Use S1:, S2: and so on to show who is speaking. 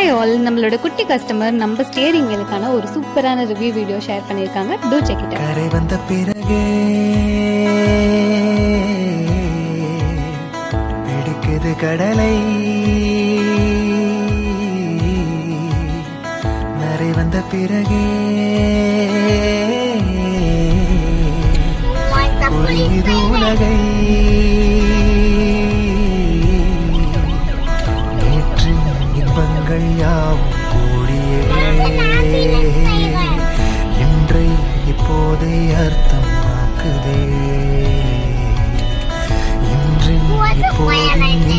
S1: Hi all, நம்மளோட குட்டி customer நம்ம ஸ்டியரிங் வீலுக்கான ஒரு சூப்பரான ரிவ்யூ வீடியோ ஷேர் பண்ணியிருக்காங்க. Do check it.
S2: கரை வந்த பிறகே பிடிக்குது கடலை, நரை வந்த பிறகே புரியுது உலகை. நேற்றின் இன்பங்கள் யாவும் கூடியே இன்றை இப்போதை அர்த்தமாக்குதே. இன்றின் இப்போது